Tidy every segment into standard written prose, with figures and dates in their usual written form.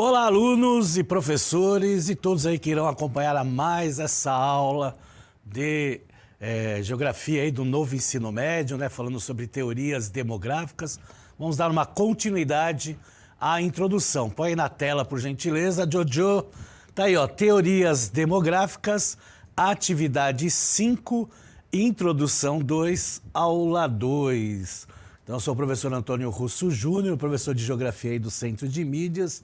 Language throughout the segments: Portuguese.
Olá, alunos e professores e todos aí que irão acompanhar a mais essa aula de geografia aí do novo ensino médio, né? Falando sobre teorias demográficas. Vamos dar uma continuidade à introdução. Põe aí na tela, por gentileza, Jojo. Tá aí, ó, teorias demográficas, atividade 5, introdução 2, aula 2. Então, eu sou o professor Antônio Russo Júnior, professor de geografia aí do Centro de Mídias.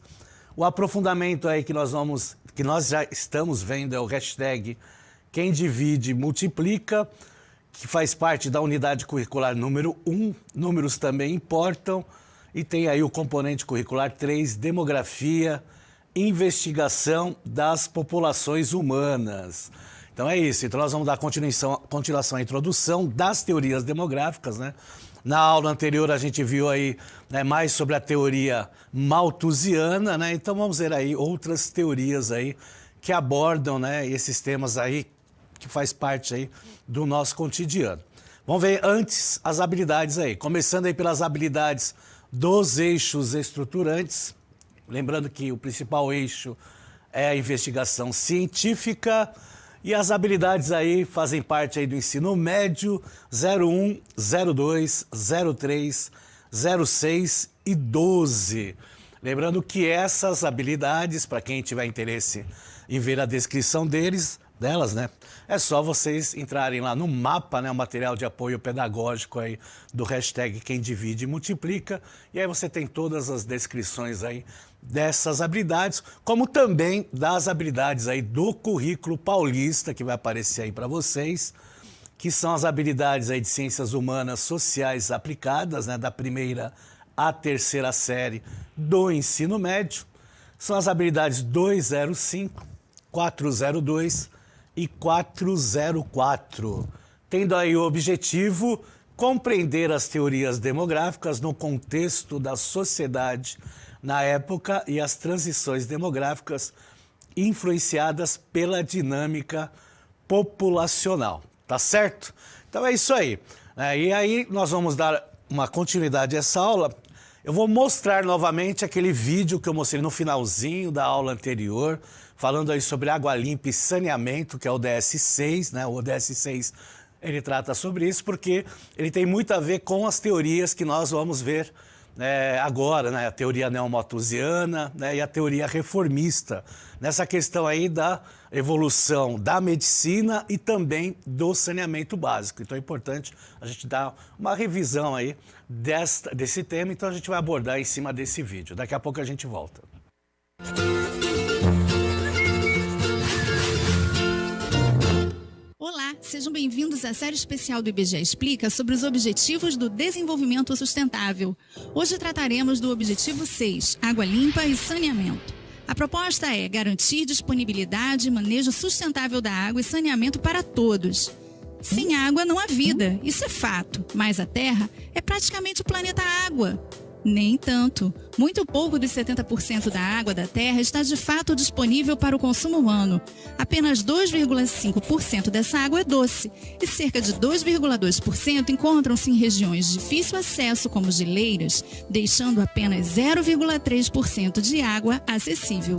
O aprofundamento aí que nós já estamos vendo é o hashtag Quem Divide Multiplica, que faz parte da unidade curricular número 1, números também importam, e tem aí o componente curricular 3, demografia, investigação das populações humanas. Então é isso, então nós vamos dar continuação à introdução das teorias demográficas, né? Na aula anterior a gente viu aí, né, mais sobre a teoria malthusiana, né? Então vamos ver aí outras teorias aí que abordam, né, esses temas aí que faz parte aí do nosso cotidiano. Vamos ver antes as habilidades aí, começando aí pelas habilidades dos eixos estruturantes. Lembrando que o principal eixo é a investigação científica. E as habilidades aí fazem parte aí do ensino médio 01, 02, 03, 06 e 12. Lembrando que essas habilidades, para quem tiver interesse em ver a descrição delas, né? É só vocês entrarem lá no mapa, né? O material de apoio pedagógico aí do hashtag Quem Divide Multiplica. E aí você tem todas as descrições aí dessas habilidades, como também das habilidades aí do currículo paulista, que vai aparecer aí para vocês, que são as habilidades aí de ciências humanas sociais aplicadas, né? Da primeira à terceira série do ensino médio. São as habilidades 205, 402 e 404, tendo aí o objetivo compreender as teorias demográficas no contexto da sociedade na época e as transições demográficas influenciadas pela dinâmica populacional, tá certo? Então é isso aí. E aí nós vamos dar uma continuidade a essa aula. Eu vou mostrar novamente aquele vídeo que eu mostrei no finalzinho da aula anterior, falando aí sobre água limpa e saneamento, que é o DS6, né? O DS6, ele trata sobre isso porque ele tem muito a ver com as teorias que nós vamos ver agora, né? A teoria neomalthusiana, né? E a teoria reformista, nessa questão aí da evolução da medicina e também do saneamento básico. Então é importante a gente dar uma revisão aí desse tema, então a gente vai abordar em cima desse vídeo. Daqui a pouco a gente volta. Olá, sejam bem-vindos à série especial do IBGE Explica sobre os Objetivos do Desenvolvimento Sustentável. Hoje trataremos do Objetivo 6, Água Limpa e Saneamento. A proposta é garantir disponibilidade e manejo sustentável da água e saneamento para todos. Sem água não há vida, isso é fato, mas a Terra é praticamente o planeta Água. Nem tanto. Muito pouco dos 70% da água da Terra está de fato disponível para o consumo humano. Apenas 2,5% dessa água é doce e cerca de 2,2% encontram-se em regiões de difícil acesso, como geleiras, deixando apenas 0,3% de água acessível.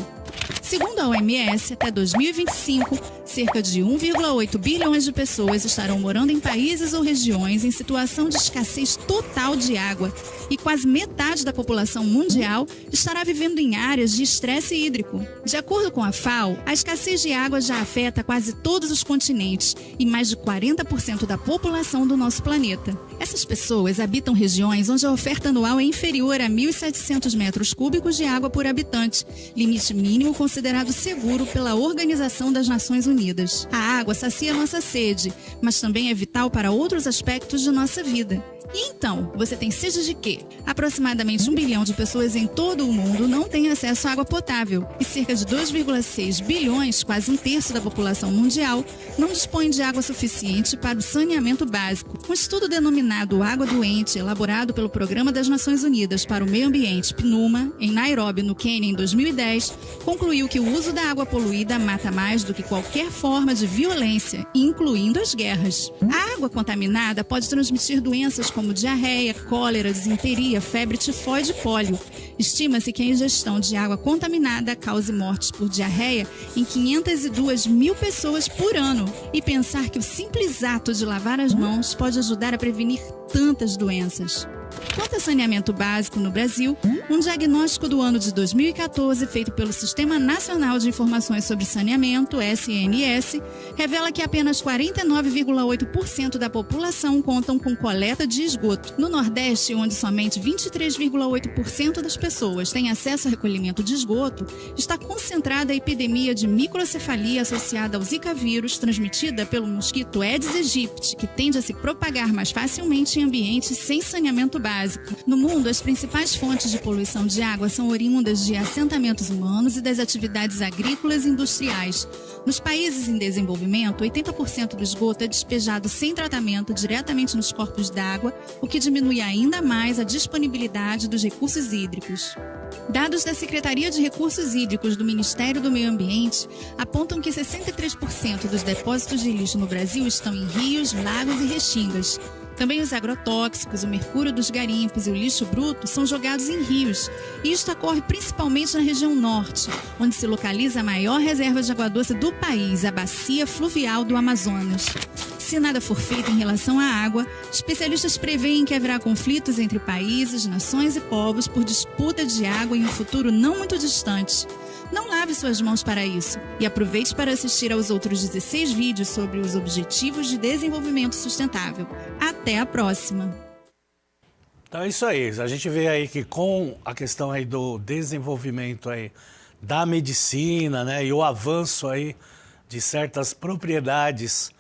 Segundo a OMS, até 2025, cerca de 1,8 bilhões de pessoas estarão morando em países ou regiões em situação de escassez total de água e quase metade da população mundial estará vivendo em áreas de estresse hídrico. De acordo com a FAO, a escassez de água já afeta quase todos os continentes e mais de 40% da população do nosso planeta. Essas pessoas habitam regiões onde a oferta anual é inferior a 1.700 metros cúbicos de água por habitante, limite mínimo considerado seguro pela Organização das Nações Unidas. A água sacia nossa sede, mas também é vital para outros aspectos de nossa vida. E então, você tem sede de quê? Aproximadamente 1 bilhão de pessoas em todo o mundo não têm acesso à água potável e cerca de 2,6 bilhões, quase um terço da população mundial, não dispõe de água suficiente para o saneamento básico. Um estudo denominado Água Doente, elaborado pelo Programa das Nações Unidas para o Meio Ambiente, PNUMA, em Nairobi, no Quênia, em 2010, concluiu que o uso da água poluída mata mais do que qualquer forma de violência, incluindo as guerras. A água contaminada pode transmitir doenças como diarreia, cólera, disenteria, febre tifoide e pólio. Estima-se que a ingestão de água contaminada cause mortes por diarreia em 502 mil pessoas por ano. E pensar que o simples ato de lavar as mãos pode ajudar a prevenir tantas doenças. Quanto a saneamento básico no Brasil, um diagnóstico do ano de 2014, feito pelo Sistema Nacional de Informações sobre Saneamento, SNS, revela que apenas 49,8% da população contam com coleta de esgoto. No Nordeste, onde somente 23,8% das pessoas têm acesso ao recolhimento de esgoto, está concentrada a epidemia de microcefalia associada ao Zika vírus, transmitida pelo mosquito Aedes aegypti, que tende a se propagar mais facilmente em ambientes sem saneamento básico. No mundo, as principais fontes de poluição de água são oriundas de assentamentos humanos e das atividades agrícolas e industriais. Nos países em desenvolvimento, 80% do esgoto é despejado sem tratamento diretamente nos corpos d'água, o que diminui ainda mais a disponibilidade dos recursos hídricos. Dados da Secretaria de Recursos Hídricos do Ministério do Meio Ambiente apontam que 63% dos depósitos de lixo no Brasil estão em rios, lagos e restingas. Também os agrotóxicos, o mercúrio dos garimpos e o lixo bruto são jogados em rios. E isto ocorre principalmente na região norte, onde se localiza a maior reserva de água doce do país, a Bacia Fluvial do Amazonas. Se nada for feito em relação à água, especialistas preveem que haverá conflitos entre países, nações e povos por disputa de água em um futuro não muito distante. Não lave suas mãos para isso e aproveite para assistir aos outros 16 vídeos sobre os Objetivos de Desenvolvimento Sustentável. Até a próxima! Então é isso aí, a gente vê aí que com a questão aí do desenvolvimento aí da medicina, né, e o avanço aí de certas propriedades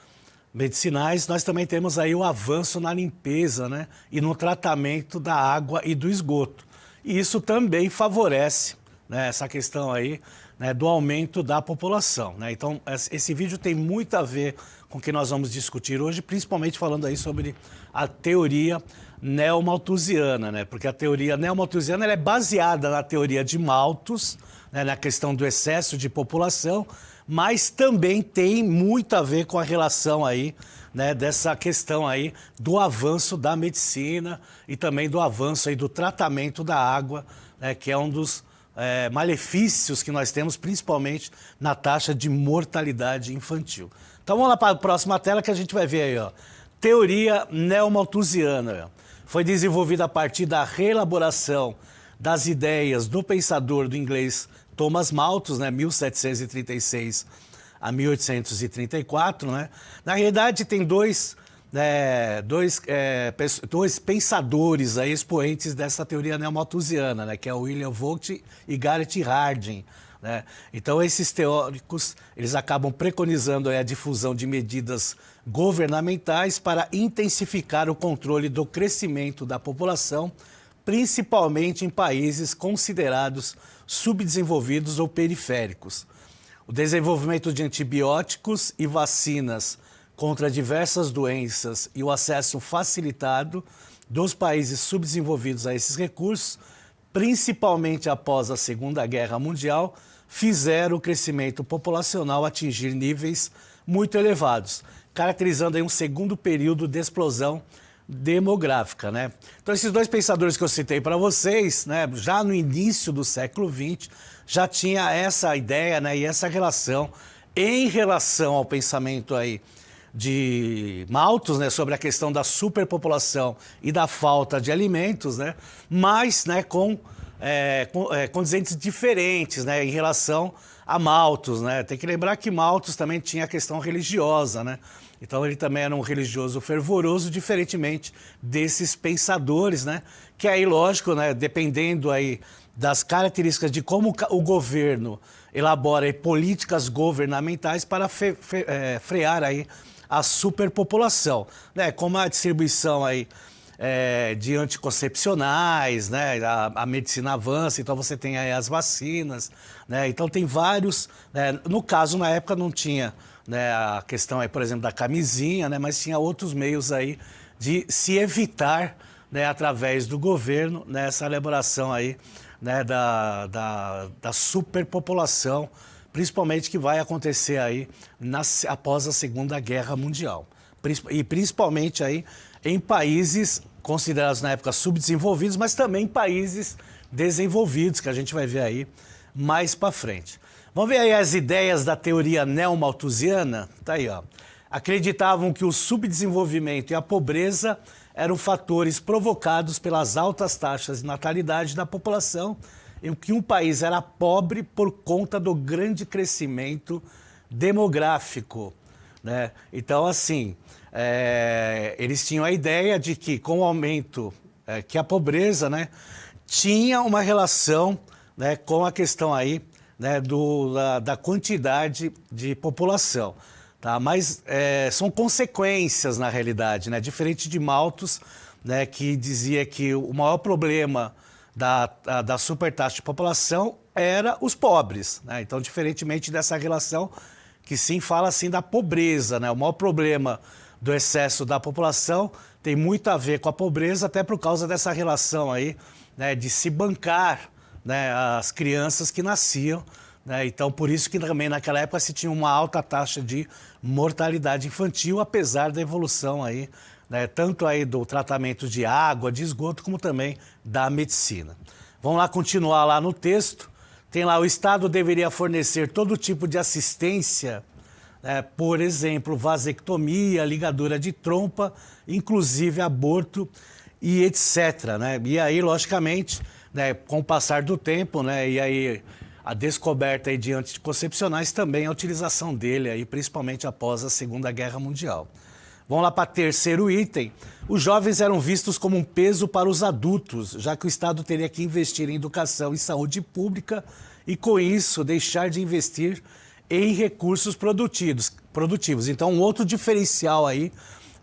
medicinais, nós também temos aí o avanço na limpeza, né, e no tratamento da água e do esgoto. E isso também favorece, né, essa questão aí, né, do aumento da população, né? Então, esse vídeo tem muito a ver com o que nós vamos discutir hoje, principalmente falando aí sobre a teoria neomalthusiana, né? Porque a teoria neomalthusiana ela é baseada na teoria de Malthus, né, na questão do excesso de população, mas também tem muito a ver com a relação aí, né, dessa questão aí do avanço da medicina e também do avanço aí do tratamento da água, né, que é um dos malefícios que nós temos, principalmente na taxa de mortalidade infantil. Então vamos lá para a próxima tela que a gente vai ver aí, ó. Teoria neomalthusiana. Foi desenvolvida a partir da reelaboração das ideias do pensador do inglês Thomas Malthus, né, 1736 a 1834, né? Na realidade tem dois pensadores aí, expoentes dessa teoria neomalthusiana, né, que é o William Vogt e Garrett Hardin, né? Então esses teóricos eles acabam preconizando aí a difusão de medidas governamentais para intensificar o controle do crescimento da população, principalmente em países considerados subdesenvolvidos ou periféricos. O desenvolvimento de antibióticos e vacinas contra diversas doenças e o acesso facilitado dos países subdesenvolvidos a esses recursos, principalmente após a Segunda Guerra Mundial, fizeram o crescimento populacional atingir níveis muito elevados, caracterizando aí um segundo período de explosão demográfica, né? Então esses dois pensadores que eu citei para vocês, né, já no início do século XX, já tinha essa ideia, né, e essa relação em relação ao pensamento aí de Malthus, né, sobre a questão da superpopulação e da falta de alimentos, né, mas, né, com condizentes diferentes, né, em relação a Malthus, né? Tem que lembrar que Malthus também tinha a questão religiosa, né? Então ele também era um religioso fervoroso, diferentemente desses pensadores, né? Que aí, lógico, né, dependendo aí das características de como o governo elabora aí políticas governamentais para frear aí a superpopulação, né? Como a distribuição aí de anticoncepcionais, né? A medicina avança, então você tem aí as vacinas, né? Então tem vários, né? No caso, na época não tinha, né, a questão aí, por exemplo, da camisinha, né? Mas tinha outros meios aí de se evitar, né, através do governo, né, essa elaboração aí, né, da superpopulação, principalmente que vai acontecer aí após a Segunda Guerra Mundial. E principalmente aí em países considerados na época subdesenvolvidos, mas também países desenvolvidos, que a gente vai ver aí mais para frente. Vamos ver aí as ideias da teoria neomalthusiana? Tá aí, ó. Acreditavam que o subdesenvolvimento e a pobreza eram fatores provocados pelas altas taxas de natalidade da população, em que um país era pobre por conta do grande crescimento demográfico, né? Então, assim, eles tinham a ideia de que com o aumento, que a pobreza, né, tinha uma relação, né, com a questão aí, né, da quantidade de população. Tá? Mas são consequências, na realidade, né? Diferente de Malthus, né, que dizia que o maior problema da supertaxa de população era os pobres, né? Então, diferentemente dessa relação que sim fala assim da pobreza, né? O maior problema do excesso da população tem muito a ver com a pobreza, até por causa dessa relação aí, né, de se bancar, né, as crianças que nasciam, né? Então, por isso que também naquela época se tinha uma alta taxa de mortalidade infantil, apesar da evolução aí, né, tanto aí do tratamento de água, de esgoto, como também da medicina. Vamos lá continuar lá no texto. Tem lá: o Estado deveria fornecer todo tipo de assistência, né, por exemplo, vasectomia, ligadura de trompa, inclusive aborto e etc. Né? E aí, logicamente, né, com o passar do tempo, né, e aí a descoberta aí de anticoncepcionais, também a utilização dele, aí, principalmente após a Segunda Guerra Mundial. Vamos lá para o terceiro item. Os jovens eram vistos como um peso para os adultos, já que o Estado teria que investir em educação e saúde pública e, com isso, deixar de investir em recursos produtivos. Então, um outro diferencial aí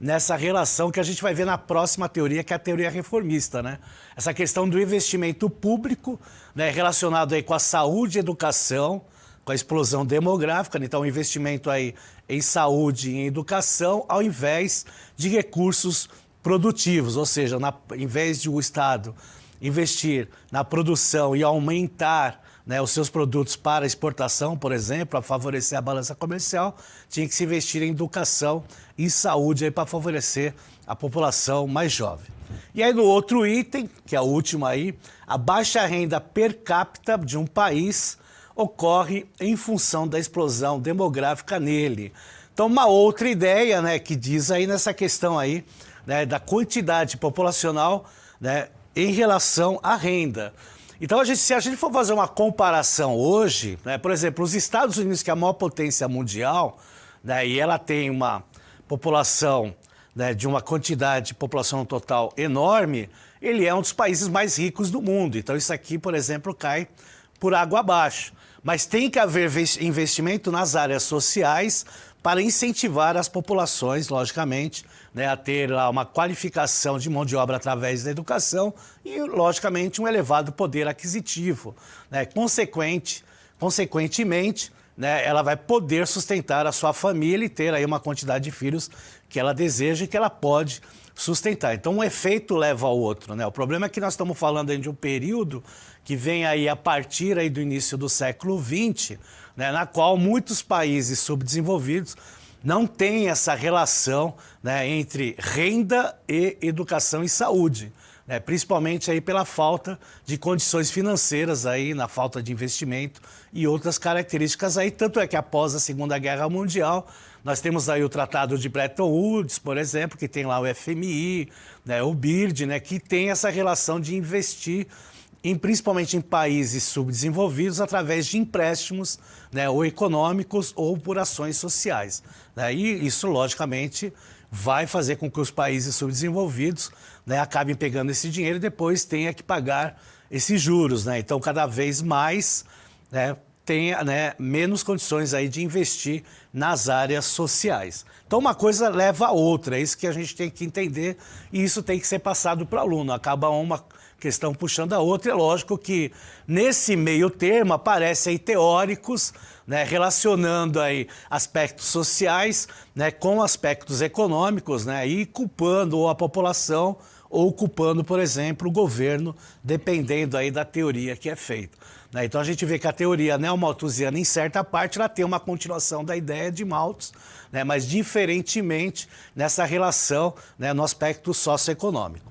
nessa relação que a gente vai ver na próxima teoria, que é a teoria reformista, né? Essa questão do investimento público, né, relacionado aí com a saúde e educação, com a explosão demográfica, né? Então, investimento aí em saúde e em educação, ao invés de recursos produtivos, ou seja, em vez de o Estado investir na produção e aumentar, né, os seus produtos para exportação, por exemplo, para favorecer a balança comercial, tinha que se investir em educação e saúde para favorecer a população mais jovem. E aí no outro item, que é o último aí, a baixa renda per capita de um país ocorre em função da explosão demográfica nele. Então, uma outra ideia, né, que diz aí nessa questão aí, né, da quantidade populacional, né, em relação à renda. Então, se a gente for fazer uma comparação hoje, né, por exemplo, os Estados Unidos, que é a maior potência mundial, né, e ela tem uma população, né, de uma quantidade de população total enorme, ele é um dos países mais ricos do mundo. Então, isso aqui, por exemplo, cai por água abaixo. Mas tem que haver investimento nas áreas sociais para incentivar as populações, logicamente, né, a ter lá uma qualificação de mão de obra através da educação e, logicamente, um elevado poder aquisitivo, né? Consequentemente, né, ela vai poder sustentar a sua família e ter aí uma quantidade de filhos que ela deseja e que ela pode sustentar. Então, um efeito leva ao outro, né? O problema é que nós estamos falando aí de um período que vem aí a partir aí do início do século XX, né, na qual muitos países subdesenvolvidos não têm essa relação, né, entre renda e educação e saúde, né, principalmente aí pela falta de condições financeiras, aí, na falta de investimento e outras características aí. Tanto é que após a Segunda Guerra Mundial, nós temos aí o Tratado de Bretton Woods, por exemplo, que tem lá o FMI, né, o BIRD, né, que tem essa relação de investir principalmente em países subdesenvolvidos, através de empréstimos, né, ou econômicos ou por ações sociais. Né? E isso, logicamente, vai fazer com que os países subdesenvolvidos, né, acabem pegando esse dinheiro e depois tenha que pagar esses juros. Né? Então, cada vez mais, né, tenha, né, menos condições aí de investir nas áreas sociais. Então, uma coisa leva a outra, é isso que a gente tem que entender e isso tem que ser passado para o aluno. Acaba uma questão puxando a outra. É lógico que nesse meio termo aparecem aí teóricos, né, relacionando aí aspectos sociais, né, com aspectos econômicos, né, e culpando ou a população ou culpando, por exemplo, o governo, dependendo aí da teoria que é feita. Né? Então a gente vê que a teoria neomalthusiana, em certa parte, ela tem uma continuação da ideia de Malthus, né, mas diferentemente nessa relação, né, no aspecto socioeconômico.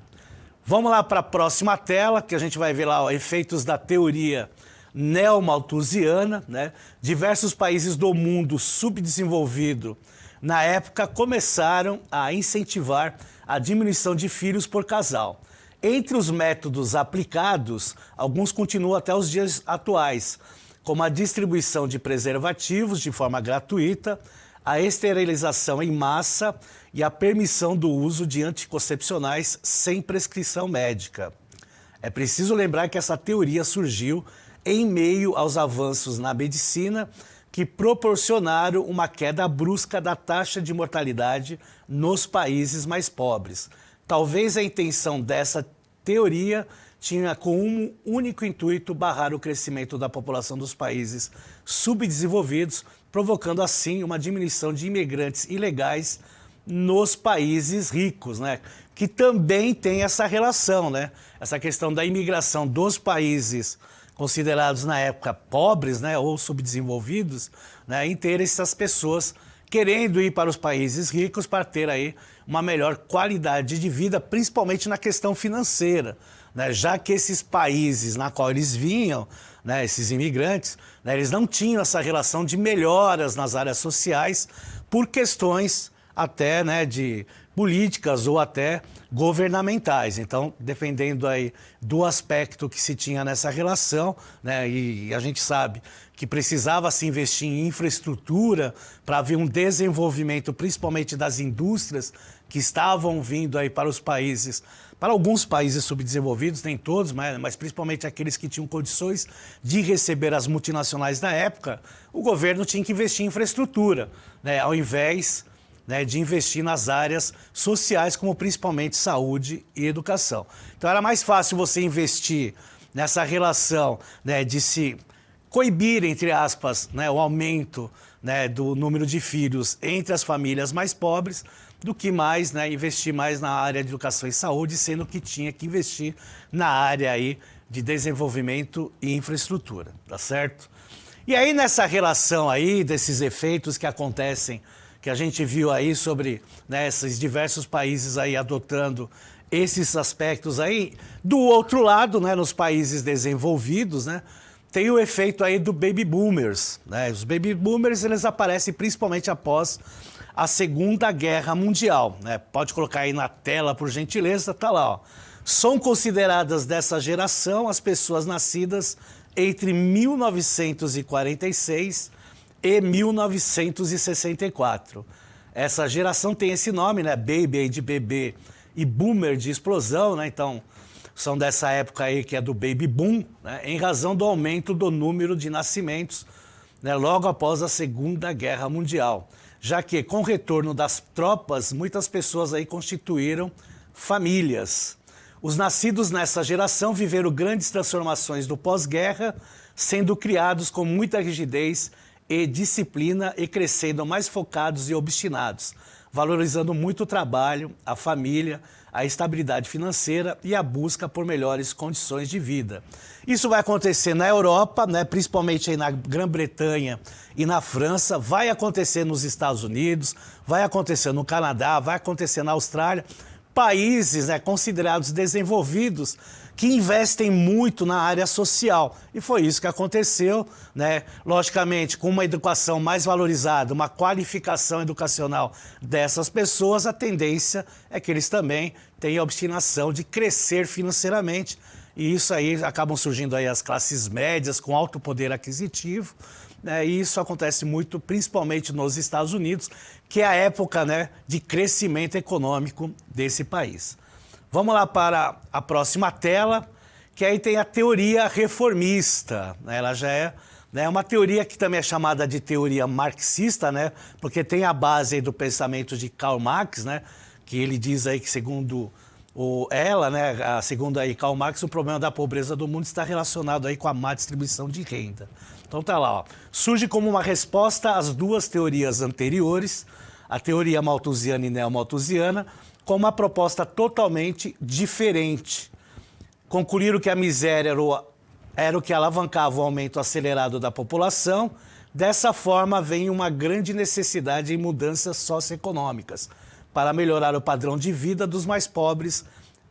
Vamos lá para a próxima tela, que a gente vai ver lá efeitos da teoria neomalthusiana, né? Diversos países do mundo subdesenvolvido, na época, começaram a incentivar a diminuição de filhos por casal. Entre os métodos aplicados, alguns continuam até os dias atuais, como a distribuição de preservativos de forma gratuita, a esterilização em massa e a permissão do uso de anticoncepcionais sem prescrição médica. É preciso lembrar que essa teoria surgiu em meio aos avanços na medicina que proporcionaram uma queda brusca da taxa de mortalidade nos países mais pobres. Talvez a intenção dessa teoria tinha como um único intuito barrar o crescimento da população dos países subdesenvolvidos, provocando assim uma diminuição de imigrantes ilegais nos países ricos, né? Que também tem essa relação, né? Essa questão da imigração dos países considerados na época pobres, né, ou subdesenvolvidos, né, em ter essas pessoas querendo ir para os países ricos para ter aí uma melhor qualidade de vida, principalmente na questão financeira, né, já que esses países na qual eles vinham, né, esses imigrantes, né, eles não tinham essa relação de melhoras nas áreas sociais por questões até, né, de políticas ou até governamentais. Então, dependendo aí do aspecto que se tinha nessa relação, né, e a gente sabe que precisava se investir em infraestrutura para haver um desenvolvimento, principalmente das indústrias que estavam vindo aí para os países, para alguns países subdesenvolvidos, nem todos, mas principalmente aqueles que tinham condições de receber as multinacionais da época, o governo tinha que investir em infraestrutura, né, ao invés, né, de investir nas áreas sociais, como principalmente saúde e educação. Então era mais fácil você investir nessa relação, né, de se coibir, entre aspas, né, o aumento, né, do número de filhos entre as famílias mais pobres, do que mais, né, investir mais na área de educação e saúde, sendo que tinha que investir na área aí de desenvolvimento e infraestrutura, tá certo? E aí nessa relação aí desses efeitos que acontecem, que a gente viu aí sobre, né, esses diversos países aí adotando esses aspectos aí, do outro lado, né, nos países desenvolvidos, né, tem o efeito aí do baby boomers, né? Os baby boomers, eles aparecem principalmente após a Segunda Guerra Mundial, né? Pode colocar aí na tela, por gentileza, tá lá, ó. São consideradas dessa geração as pessoas nascidas entre 1946 e 1964. Essa geração tem esse nome, né? Baby aí de bebê e boomer de explosão, né? Então, são dessa época aí que é do baby boom, né? Em razão do aumento do número de nascimentos, né, logo após a Segunda Guerra Mundial. Já que, com o retorno das tropas, muitas pessoas aí constituíram famílias. Os nascidos nessa geração viveram grandes transformações do pós-guerra, sendo criados com muita rigidez e disciplina e crescendo mais focados e obstinados, valorizando muito o trabalho, a família, a estabilidade financeira e a busca por melhores condições de vida. Isso vai acontecer na Europa, né, principalmente aí na Grã-Bretanha e na França, vai acontecer nos Estados Unidos, vai acontecer no Canadá, vai acontecer na Austrália, países, né, considerados desenvolvidos que investem muito na área social. E foi isso que aconteceu, né? Logicamente, com uma educação mais valorizada, uma qualificação educacional dessas pessoas, a tendência é que eles também tenham a obstinação de crescer financeiramente. E isso aí acabam surgindo aí as classes médias com alto poder aquisitivo, né? E isso acontece muito, principalmente nos Estados Unidos, que é a época, né, de crescimento econômico desse país. Vamos lá para a próxima tela, que aí tem a teoria reformista, né? Ela já é, né, uma teoria que também é chamada de teoria marxista, né? Porque tem a base aí do pensamento de Karl Marx, né? Que ele diz aí que, segundo segundo aí Karl Marx, o problema da pobreza do mundo está relacionado aí com a má distribuição de renda. Então tá lá, ó. Surge como uma resposta às duas teorias anteriores, a teoria malthusiana e neomalthusiana, com uma proposta totalmente diferente. Concluíram que a miséria era o que alavancava o aumento acelerado da população. Dessa forma, vem uma grande necessidade em mudanças socioeconômicas para melhorar o padrão de vida dos mais pobres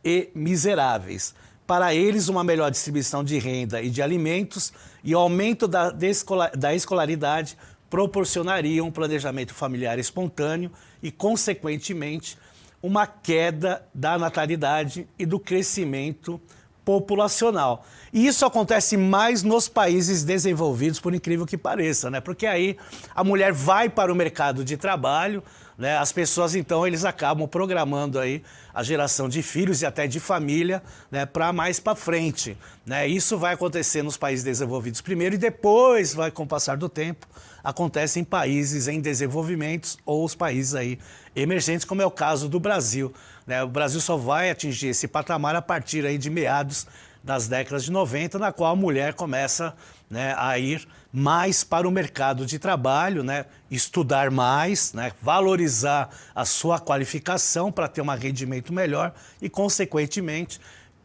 e miseráveis. Para eles, uma melhor distribuição de renda e de alimentos e o aumento da escolaridade proporcionariam um planejamento familiar espontâneo e, consequentemente, uma queda da natalidade e do crescimento populacional. E isso acontece mais nos países desenvolvidos, por incrível que pareça, né? Porque aí a mulher vai para o mercado de trabalho, né? As pessoas, então, eles acabam programando aí a geração de filhos e até de família, né, para mais para frente, né? Isso vai acontecer nos países desenvolvidos primeiro e depois, com o passar do tempo, acontece em países em desenvolvimento ou os países aí emergentes, como é o caso do Brasil, né? O Brasil só vai atingir esse patamar a partir aí de meados das décadas de 90, na qual a mulher começa, né, a ir mais para o mercado de trabalho, né, estudar mais, né, valorizar a sua qualificação para ter um rendimento melhor e, consequentemente,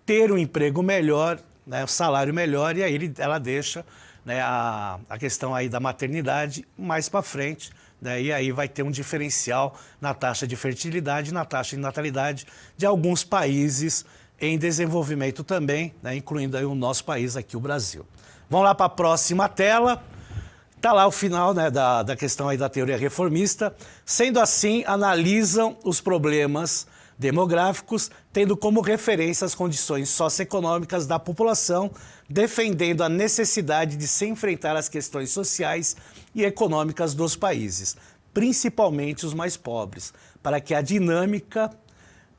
ter um emprego melhor, né, um salário melhor, e aí ela deixa, né, a questão aí da maternidade mais para frente, né, e aí vai ter um diferencial na taxa de fertilidade, na taxa de natalidade de alguns países em desenvolvimento também, né, incluindo aí o nosso país aqui, o Brasil. Vamos lá para a próxima tela. Está lá o final, né, da questão aí da teoria reformista. Sendo assim, analisam os problemas demográficos, tendo como referência as condições socioeconômicas da população, defendendo a necessidade de se enfrentar as questões sociais e econômicas dos países, principalmente os mais pobres, para que a dinâmica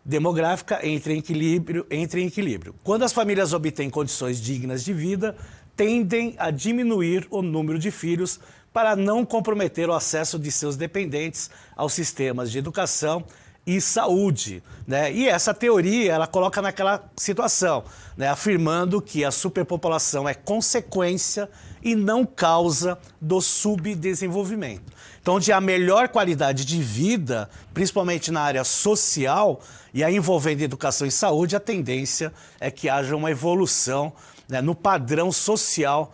demográfica entre em equilíbrio. Quando as famílias obtêm condições dignas de vida, tendem a diminuir o número de filhos para não comprometer o acesso de seus dependentes aos sistemas de educação e saúde, né? E essa teoria, ela coloca naquela situação, né, afirmando que a superpopulação é consequência e não causa do subdesenvolvimento. Então, onde há melhor qualidade de vida, principalmente na área social, e aí envolvendo educação e saúde, a tendência é que haja uma evolução, né, no padrão social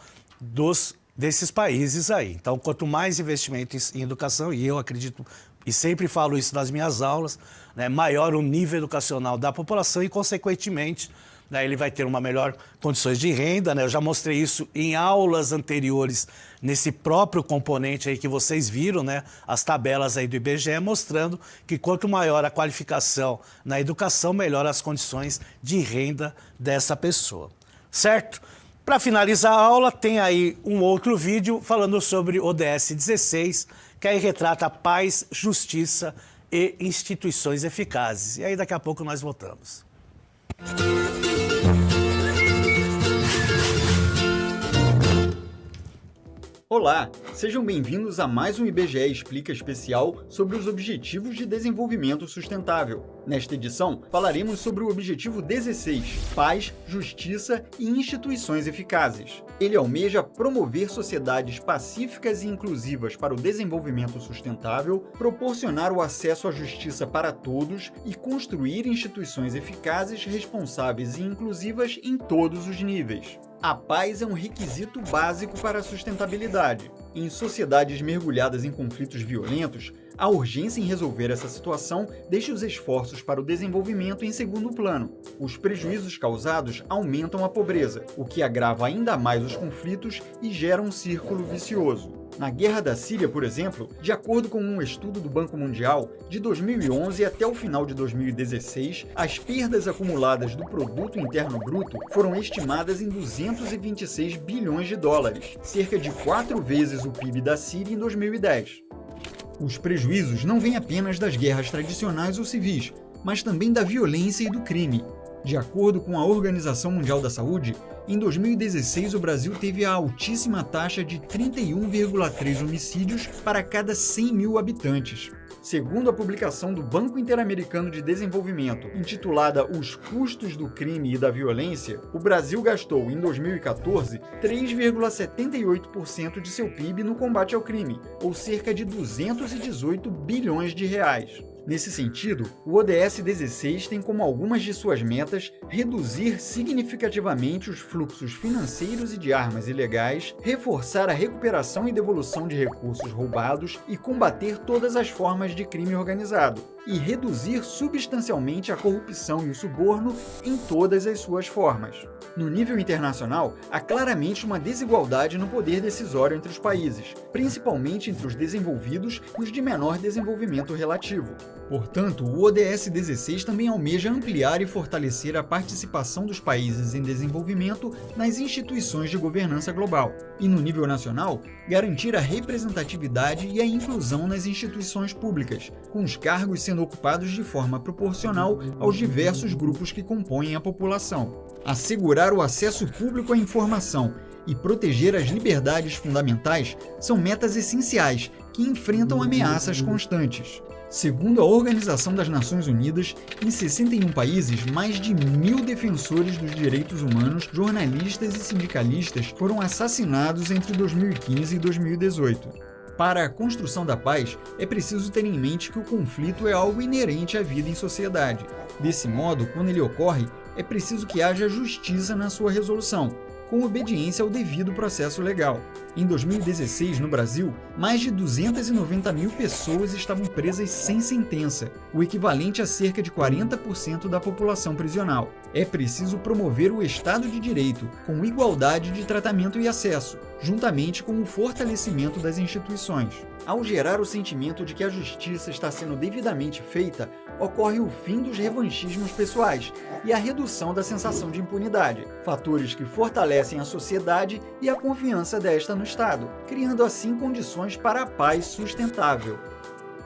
desses países aí. Então, quanto mais investimento em educação, e eu acredito e sempre falo isso nas minhas aulas, né, maior o nível educacional da população e, consequentemente, né, ele vai ter uma melhor condições de renda, né? Eu já mostrei isso em aulas anteriores, nesse próprio componente aí que vocês viram, né? As tabelas aí do IBGE mostrando que quanto maior a qualificação na educação, melhor as condições de renda dessa pessoa. Certo? Para finalizar a aula, tem aí um outro vídeo falando sobre o ODS 16, que aí retrata paz, justiça e instituições eficazes. E aí daqui a pouco nós voltamos. Olá, sejam bem-vindos a mais um IBGE Explica especial sobre os Objetivos de Desenvolvimento Sustentável. Nesta edição, falaremos sobre o Objetivo 16, Paz, Justiça e Instituições Eficazes. Ele almeja promover sociedades pacíficas e inclusivas para o desenvolvimento sustentável, proporcionar o acesso à justiça para todos e construir instituições eficazes, responsáveis e inclusivas em todos os níveis. A paz é um requisito básico para a sustentabilidade. Em sociedades mergulhadas em conflitos violentos, a urgência em resolver essa situação deixa os esforços para o desenvolvimento em segundo plano. Os prejuízos causados aumentam a pobreza, o que agrava ainda mais os conflitos e gera um círculo vicioso. Na Guerra da Síria, por exemplo, de acordo com um estudo do Banco Mundial, de 2011 até o final de 2016, as perdas acumuladas do Produto Interno Bruto foram estimadas em 226 bilhões de dólares, cerca de 4 vezes o PIB da Síria em 2010. Os prejuízos não vêm apenas das guerras tradicionais ou civis, mas também da violência e do crime. De acordo com a Organização Mundial da Saúde, em 2016 o Brasil teve a altíssima taxa de 31,3 homicídios para cada 100 mil habitantes. Segundo a publicação do Banco Interamericano de Desenvolvimento, intitulada Os Custos do Crime e da Violência, o Brasil gastou, em 2014, 3,78% de seu PIB no combate ao crime, ou cerca de 218 bilhões de reais. Nesse sentido, o ODS 16 tem como algumas de suas metas reduzir significativamente os fluxos financeiros e de armas ilegais, reforçar a recuperação e devolução de recursos roubados e combater todas as formas de crime organizado, e reduzir substancialmente a corrupção e o suborno em todas as suas formas. No nível internacional, há claramente uma desigualdade no poder decisório entre os países, principalmente entre os desenvolvidos e os de menor desenvolvimento relativo. Portanto, o ODS 16 também almeja ampliar e fortalecer a participação dos países em desenvolvimento nas instituições de governança global, e no nível nacional, garantir a representatividade e a inclusão nas instituições públicas, com os cargos sendo ocupados de forma proporcional aos diversos grupos que compõem a população. Assegurar o acesso público à informação e proteger as liberdades fundamentais são metas essenciais que enfrentam ameaças constantes. Segundo a Organização das Nações Unidas, em 61 países, mais de 1.000 defensores dos direitos humanos, jornalistas e sindicalistas foram assassinados entre 2015 e 2018. Para a construção da paz, é preciso ter em mente que o conflito é algo inerente à vida em sociedade. Desse modo, quando ele ocorre, é preciso que haja justiça na sua resolução, com obediência ao devido processo legal. Em 2016, no Brasil, mais de 290 mil pessoas estavam presas sem sentença, o equivalente a cerca de 40% da população prisional. É preciso promover o Estado de Direito, com igualdade de tratamento e acesso, juntamente com o fortalecimento das instituições. Ao gerar o sentimento de que a justiça está sendo devidamente feita, ocorre o fim dos revanchismos pessoais e a redução da sensação de impunidade, fatores que fortalecem a sociedade e a confiança desta no Estado, criando assim condições para a paz sustentável.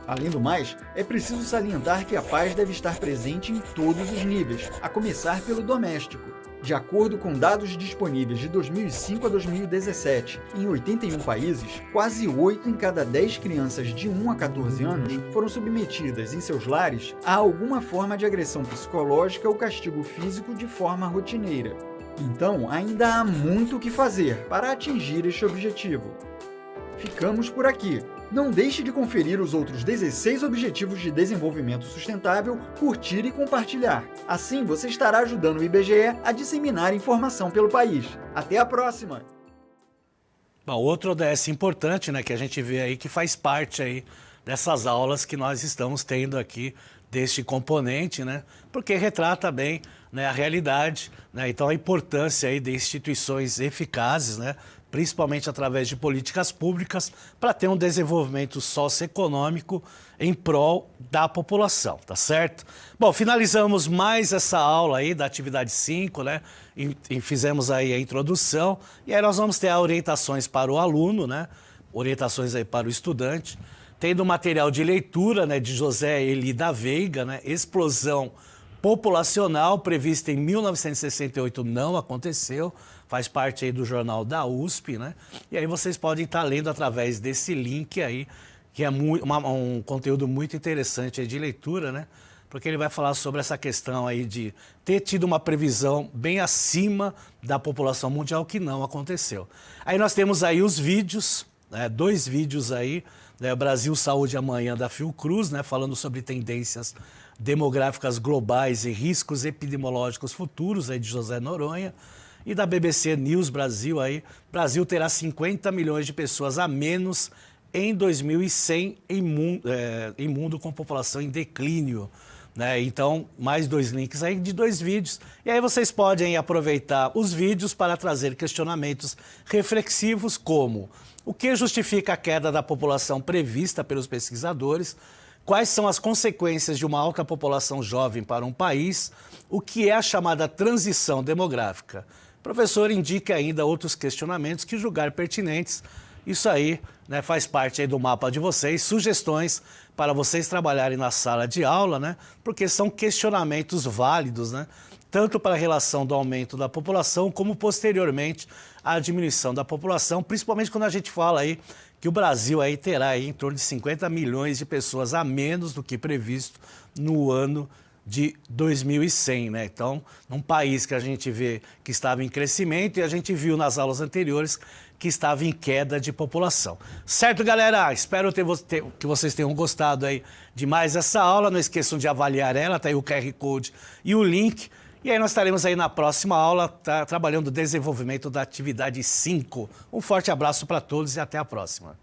Além do mais, é preciso salientar que a paz deve estar presente em todos os níveis, a começar pelo doméstico. De acordo com dados disponíveis de 2005 a 2017, em 81 países, quase 8 em cada 10 crianças de 1 a 14 anos foram submetidas em seus lares a alguma forma de agressão psicológica ou castigo físico de forma rotineira. Então, ainda há muito o que fazer para atingir este objetivo. Ficamos por aqui. Não deixe de conferir os outros 16 Objetivos de Desenvolvimento Sustentável, curtir e compartilhar. Assim, você estará ajudando o IBGE a disseminar informação pelo país. Até a próxima! Bom, outro ODS importante, né, que a gente vê aí que faz parte aí dessas aulas que nós estamos tendo aqui deste componente, né, porque retrata bem, né, a realidade, né, então a importância aí de instituições eficazes, né, principalmente através de políticas públicas, para ter um desenvolvimento socioeconômico em prol da população, tá certo? Bom, finalizamos mais essa aula aí da atividade 5, né? E fizemos aí a introdução, e aí nós vamos ter orientações para o aluno, né? Orientações aí para o estudante, tendo material de leitura, né, de José Eli da Veiga, né? Explosão populacional prevista em 1968 não aconteceu, faz parte aí do jornal da USP, né? E aí vocês podem estar lendo através desse link aí, que é um conteúdo muito interessante aí de leitura, né? Porque ele vai falar sobre essa questão aí de ter tido uma previsão bem acima da população mundial, que não aconteceu. Aí nós temos aí os vídeos, né? 2 vídeos aí, né? Brasil Saúde Amanhã da Fiocruz, né? Falando sobre tendências demográficas globais e riscos epidemiológicos futuros, aí de José Noronha. E da BBC News Brasil, aí, Brasil terá 50 milhões de pessoas a menos em 2100 em mundo com população em declínio, né? Então, mais 2 links aí de 2 vídeos. E aí vocês podem aproveitar os vídeos para trazer questionamentos reflexivos como: o que justifica a queda da população prevista pelos pesquisadores? Quais são as consequências de uma alta população jovem para um país? O que é a chamada transição demográfica? O professor indica ainda outros questionamentos que julgar pertinentes. Isso aí, né, faz parte aí do mapa de vocês, sugestões para vocês trabalharem na sala de aula, né, porque são questionamentos válidos, né, tanto para a relação do aumento da população como posteriormente a diminuição da população, principalmente quando a gente fala aí que o Brasil aí terá aí em torno de 50 milhões de pessoas a menos do que previsto no ano de 2100, né? Então, num país que a gente vê que estava em crescimento e a gente viu nas aulas anteriores que estava em queda de população. Certo, galera? Espero que vocês tenham gostado aí de mais essa aula. Não esqueçam de avaliar ela, tá aí o QR Code e o link. E aí nós estaremos aí na próxima aula, trabalhando o desenvolvimento da atividade 5. Um forte abraço para todos e até a próxima.